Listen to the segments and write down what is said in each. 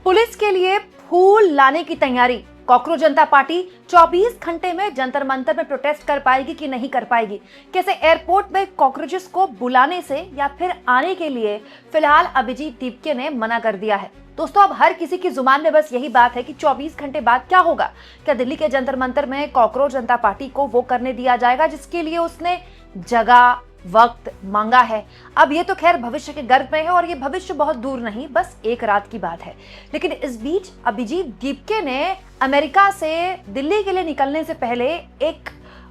Police के लिए फूल लाने की तैयारी। कॉकरोच जनता पार्टी 24 घंटे में जंतर मंतर में प्रोटेस्ट कर पाएगी कि नहीं कर पाएगी? कैसे एयरपोर्ट में कॉकरोचेस को बुलाने से या फिर आने के लिए फिलहाल अभिजीत दीपके ने मना कर दिया है। दोस्तों, अब हर किसी की जुबान में बस यही बात है कि 24 घंटे बाद क्या होगा। क्या दिल्ली के जंतर मंतर में कॉकरोच जनता पार्टी को वो करने दिया जाएगा जिसके लिए उसने जगह वक्त मांगा है? अब ये तो खैर भविष्य के गर्भ में है और ये भविष्य बहुत दूर नहीं, बस एक रात की बात है। लेकिन इस बीच अभिजीत दीपके ने अमेरिका से दिल्ली के लिए निकलने से पहले एक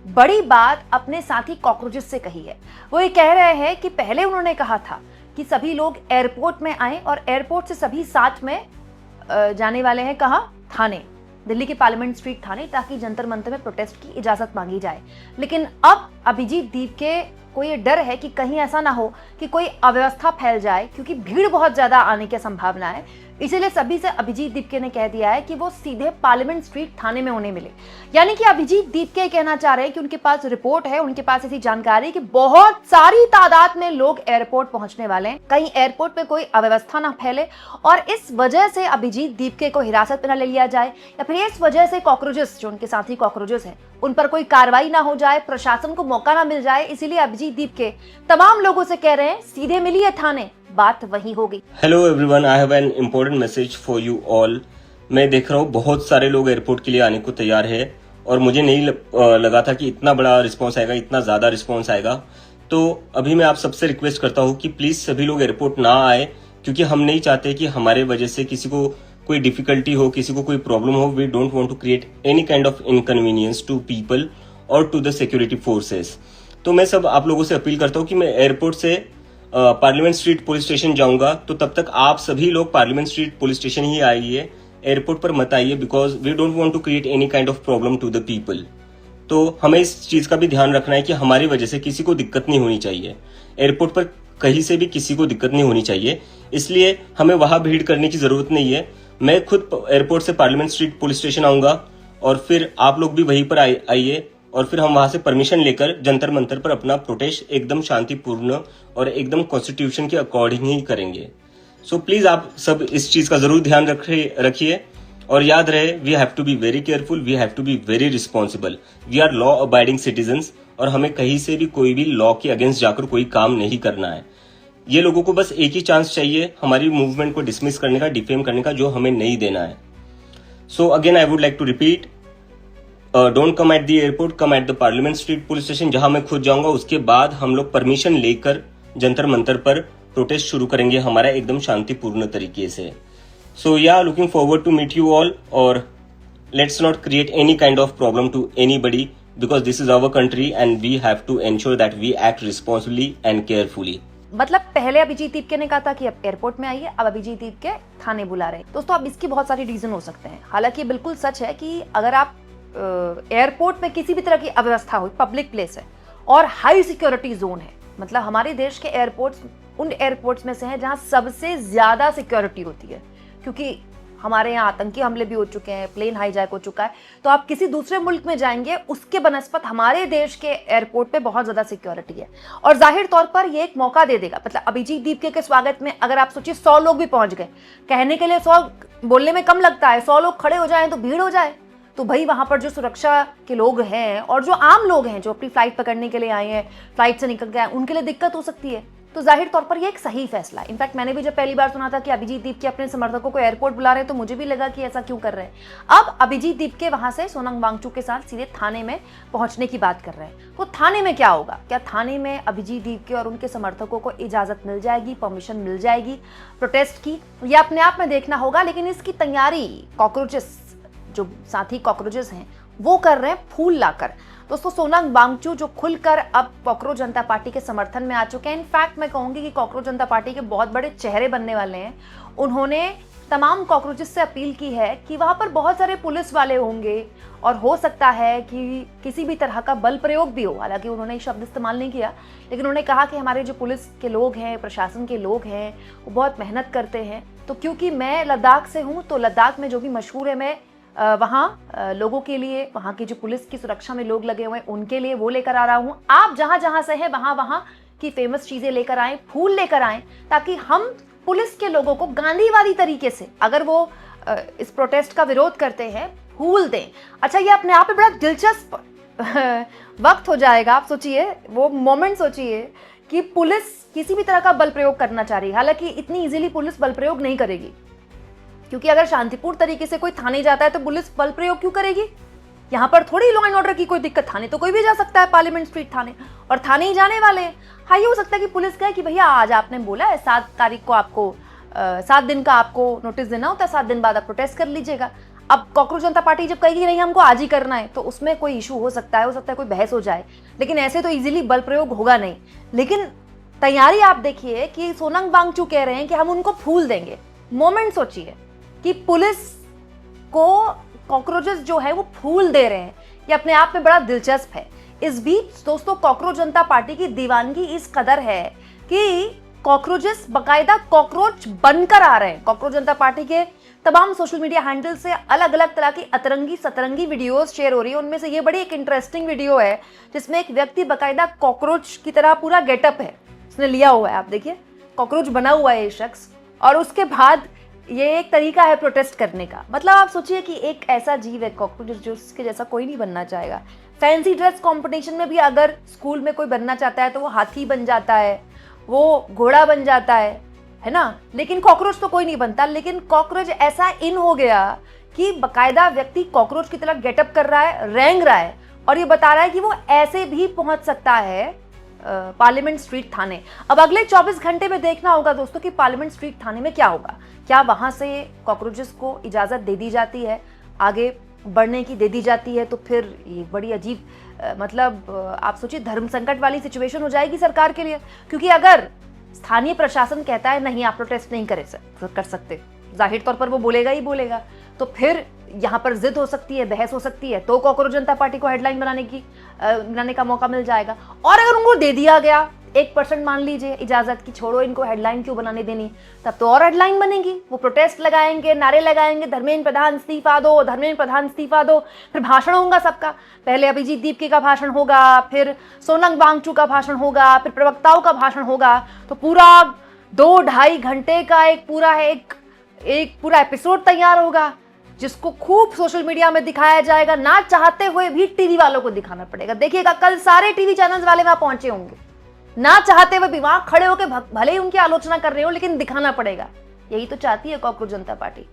बड़ी बात अपने साथी कॉकरोचेस से कही है। वो ये कह रहे हैं कि पहले उन्होंने कहा था कि सभी लोग एयरपोर्ट में आए और एयरपोर्ट से सभी साथ में जाने वाले हैं कहाँ? थाने, दिल्ली के पार्लियामेंट स्ट्रीट थाने, ताकि जंतर मंतर में प्रोटेस्ट की इजाजत मांगी जाए। लेकिन अब अभिजीत दीपके को ये डर है कि कहीं ऐसा ना हो कि कोई अव्यवस्था फैल जाए, क्योंकि भीड़ बहुत ज्यादा आने की संभावना है। इसीलिए सभी से अभिजीत दीपके ने कह दिया है कि वो सीधे पार्लियामेंट स्ट्रीट थाने में उन्हें मिले। यानी कि अभिजीत दीपके कहना चाह रहे हैं कि उनके पास रिपोर्ट है, उनके पास ऐसी जानकारी कि बहुत सारी तादाद में लोग एयरपोर्ट पहुंचने वाले हैं, कहीं एयरपोर्ट पे कोई अव्यवस्था ना फैले और इस वजह से अभिजीत दीपके को हिरासत में न ले लिया जाए, या फिर इस वजह से कॉकरोचेस, जो उनके साथी कॉकरोचेस हैं, उन पर कोई कार्रवाई ना हो जाए, प्रशासन को मौका ना मिल जाए। इसीलिए अभिजीत दीपके तमाम लोगों से कह रहे हैं सीधे मिलिए थाने, बात वही होगी। Hello everyone, I have an important message for you all. मैं देख रहा हूँ बहुत सारे लोग एयरपोर्ट के लिए आने को तैयार है और मुझे नहीं लगा था कि इतना बड़ा रिस्पांस आएगा, इतना ज्यादा रिस्पांस आएगा। तो अभी मैं आप सबसे रिक्वेस्ट करता हूँ कि प्लीज सभी लोग एयरपोर्ट ना आए, क्योंकि हम नहीं चाहते कि हमारे वजह से किसी को कोई डिफिकल्टी हो, किसी को कोई प्रॉब्लम हो। We don't want to create any kind of inconvenience to people और टू द सिक्योरिटी फोर्सेस। तो मैं सब आप लोगों से अपील करता हूँ कि मैं एयरपोर्ट से पार्लियामेंट स्ट्रीट पुलिस स्टेशन जाऊंगा, तो तब तक आप सभी लोग पार्लियामेंट स्ट्रीट पुलिस स्टेशन ही आइए, एयरपोर्ट पर मत आइए, because we don't want to create any kind of problem to the people. तो हमें इस चीज का भी ध्यान रखना है कि हमारी वजह से किसी को दिक्कत नहीं होनी चाहिए, एयरपोर्ट पर कहीं से भी किसी को दिक्कत नहीं होनी चाहिए। इसलिए हमें वहां भीड़ करने की जरूरत नहीं है। मैं खुद एयरपोर्ट से पार्लियामेंट स्ट्रीट पुलिस स्टेशन आऊंगा और फिर आप लोग भी वहीं पर आइए और फिर हम वहां से परमिशन लेकर जंतर मंतर पर अपना प्रोटेस्ट एकदम शांतिपूर्ण और एकदम कॉन्स्टिट्यूशन के अकॉर्डिंग ही करेंगे। सो प्लीज आप सब इस चीज का जरूर ध्यान रखिए और याद रहे, we have to be very careful, we have to be very responsible. We are law abiding citizens और हमें कहीं से भी कोई भी लॉ के अगेंस्ट जाकर कोई काम नहीं करना है। ये लोगों को बस एक ही चांस चाहिए हमारी मूवमेंट को डिसमिस करने का, डिफेम करने का, जो हमें नहीं देना है। So again I would like to repeat, don't come at the airport, come at the Parliament Street police station, जहां मैं खुद जाऊंगा। उसके बाद हम लोग परमिशन लेकर जंतर मंतर पर प्रोटेस्ट शुरू करेंगे हमारा एकदम शांतिपूर्ण तरीके से। सो या looking forward to meet you all और let's not create any kind of problem to anybody, because this is our country and we have to ensure that we act responsibly and carefully. मतलब पहले अभिजीत दीपके ने कहा था कि अब airport में आइए, अब अभिजीत दीपके थाने बुला रहे हैं। दोस्तों, अब इसकी बहुत सारी रीजन हो सकते हैं। हालांकि ये बिल्कुल सच है कि अगर आप एयरपोर्ट में किसी भी तरह की अव्यवस्था हो, पब्लिक प्लेस है और हाई सिक्योरिटी जोन है, मतलब हमारे देश के एयरपोर्ट्स उन एयरपोर्ट्स में से हैं जहां सबसे ज्यादा सिक्योरिटी होती है, क्योंकि हमारे यहाँ आतंकी हमले भी हो चुके हैं, प्लेन हाईजैक हो चुका है। तो आप किसी दूसरे मुल्क में जाएंगे, उसके बनस्पत हमारे देश के एयरपोर्ट पे बहुत ज्यादा सिक्योरिटी है और जाहिर तौर पर ये एक मौका दे देगा। मतलब अभिजीत दीपके के स्वागत में अगर आप सोचिए 100 लोग भी पहुंच गए, कहने के लिए 100 बोलने में कम लगता है, 100 लोग खड़े हो जाए तो भीड़ हो जाए, तो भाई वहां पर जो सुरक्षा के लोग हैं और जो आम लोग हैं जो अपनी फ्लाइट पकड़ने के लिए आए हैं, फ्लाइट से निकल गए, उनके लिए दिक्कत हो सकती है। तो जाहिर तौर पर ये एक सही फैसला है। इनफैक्ट मैंने भी जब पहली बार सुना था कि अभिजीत दीपके अपने समर्थकों को एयरपोर्ट बुला रहे हैं, तो मुझे भी लगा कि ऐसा क्यों कर रहे हैं। अब अभिजीत दीपके वहां से सोनम वांगचुक के साथ सीधे थाने में पहुंचने की बात कर रहे हैं। तो थाने में क्या होगा? क्या थाने में अभिजीत दीपके और उनके समर्थकों को इजाजत मिल जाएगी, परमिशन मिल जाएगी प्रोटेस्ट की? ये अपने आप में देखना होगा। लेकिन इसकी तैयारी कॉकरोचेस, जो साथी कॉकरोचेस हैं, वो कर रहे हैं फूल लाकर। दोस्तों, सोनम वांगचुक जो खुलकर अब कॉकरोच जनता पार्टी के समर्थन में आ चुके हैं। इनफैक्ट मैं कहूंगी कि कॉकरोच जनता पार्टी के बहुत बड़े चेहरे बनने वाले हैं। उन्होंने तमाम कॉकरोचेस से अपील की है कि वहां पर बहुत सारे पुलिस वाले होंगे और हो सकता है कि किसी भी तरह का बल प्रयोग भी हो। हालांकि उन्होंने शब्द इस्तेमाल नहीं किया, लेकिन उन्होंने कहा कि हमारे जो पुलिस के लोग हैं, प्रशासन के लोग हैं, वो बहुत मेहनत करते हैं। तो क्योंकि मैं लद्दाख से हूँ, तो लद्दाख में जो भी मशहूर है, मैं वहाँ लोगों के लिए, वहाँ की जो पुलिस की सुरक्षा में लोग लगे हुए हैं उनके लिए वो लेकर आ रहा हूँ। आप जहाँ जहाँ से हैं वहाँ वहाँ की फेमस चीजें लेकर आएं, फूल लेकर आएं, ताकि हम पुलिस के लोगों को गांधीवादी तरीके से अगर वो इस प्रोटेस्ट का विरोध करते हैं फूल दें। अच्छा, ये अपने आप में बड़ा दिलचस्प वक्त हो जाएगा। आप सोचिए, वो मोमेंट सोचिए कि पुलिस किसी भी तरह का बल प्रयोग करना चाह रही है। हालांकि इतनी इजीली पुलिस बल प्रयोग नहीं करेगी, क्योंकि अगर शांतिपूर्ण तरीके से कोई थाने जाता है तो पुलिस बल प्रयोग क्यों करेगी? यहाँ पर थोड़ी लॉ एंड ऑर्डर की कोई दिक्कत, थाने तो कोई भी जा सकता है, पार्लियामेंट स्ट्रीट थाने, और थाने ही जाने वाले हैं। हाँ, ये हो सकता है कि पुलिस कहे कि भैया आज आपने बोला है 7 तारीख को आपको 7 दिन का आपको नोटिस देना होता है, 7 दिन बाद आप प्रोटेस्ट कर लीजिएगा। अब कॉकरोच जनता पार्टी जब कहेगी नहीं हमको आज ही करना है, तो उसमें कोई इशू हो सकता है कोई बहस हो जाए, लेकिन ऐसे तो इजीली बल प्रयोग होगा नहीं। लेकिन तैयारी आप देखिए कि सोनम वांगचुक कह रहे हैं कि हम उनको फूल देंगे। मोमेंट सोचिए कि पुलिस को कॉकरोचेस जो है वो फूल दे रहे हैं, ये अपने आप में बड़ा दिलचस्प है। इस बीच दोस्तों, कॉकरोच जनता पार्टी की दीवानगी इस कदर है कि कॉकरोचेस बकायदा कॉकरोच बनकर आ रहे हैं। कॉकरोच जनता पार्टी के तमाम सोशल मीडिया हैंडल से अलग अलग तरह की अतरंगी सतरंगी वीडियोस शेयर हो रही है। उनमें से ये बड़ी एक इंटरेस्टिंग वीडियो है जिसमें एक व्यक्ति बकायदा कॉकरोच की तरह पूरा गेटअप है, उसने लिया हुआ है, आप देखिए कॉकरोच बना हुआ है ये शख्स। और उसके बाद ये एक तरीका है प्रोटेस्ट करने का। मतलब आप सोचिए कि एक ऐसा जीव है कॉकरोच जो उसके जैसा कोई नहीं बनना चाहेगा। फैंसी ड्रेस कंपटीशन में भी अगर स्कूल में कोई बनना चाहता है तो वो हाथी बन जाता है, वो घोड़ा बन जाता है ना, लेकिन कॉकरोच तो कोई नहीं बनता। लेकिन कॉकरोच ऐसा इन हो गया कि बकायदा व्यक्ति कॉकरोच की तरह गेटअप कर रहा है, रेंग रहा है, और ये बता रहा है कि वो ऐसे भी पहुंच सकता है पार्लियामेंट स्ट्रीट थाने। अब अगले 24 घंटे में देखना होगा दोस्तों कि पार्लियामेंट स्ट्रीट थाने में क्या होगा। क्या वहां से कॉकरोचेस को इजाजत दे दी जाती है, आगे बढ़ने की दे दी जाती है, तो फिर ये बड़ी अजीब मतलब आप सोचिए धर्म संकट वाली सिचुएशन हो जाएगी सरकार के लिए। क्योंकि अगर स्थानीय प्रशासन कहता है नहीं आप प्रोटेस्ट नहीं कर सकते, जाहिर तौर पर वो बोलेगा ही बोलेगा, तो फिर यहाँ पर जिद हो सकती है, बहस हो सकती है, तो कॉकरोच जनता पार्टी को हेडलाइन बनाने का मौका मिल जाएगा। और अगर उनको दे दिया गया 1% मान लीजिए इजाजत की, छोड़ो इनको हेडलाइन क्यों बनाने देनी, तब तो और हेडलाइन बनेगी। वो प्रोटेस्ट लगाएंगे, नारे लगाएंगे, धर्मेंद्र प्रधान इस्तीफा दो, धर्मेंद्र प्रधान इस्तीफा दो, फिर भाषण होगा सबका। पहले अभिजीत दीपके का भाषण होगा, फिर सोनम वांगचुक का भाषण होगा, फिर प्रवक्ताओं का भाषण होगा। तो पूरा 2-2.5 घंटे का एक पूरा एपिसोड तैयार होगा, जिसको खूब सोशल मीडिया में दिखाया जाएगा। ना चाहते हुए भी टीवी वालों को दिखाना पड़ेगा। देखिएगा कल सारे टीवी चैनल्स वाले वहां पहुंचे होंगे, ना चाहते हुए भी वहां खड़े होकर भले ही उनकी आलोचना कर रहे हो, लेकिन दिखाना पड़ेगा। यही तो चाहती है कॉकरोच जनता पार्टी।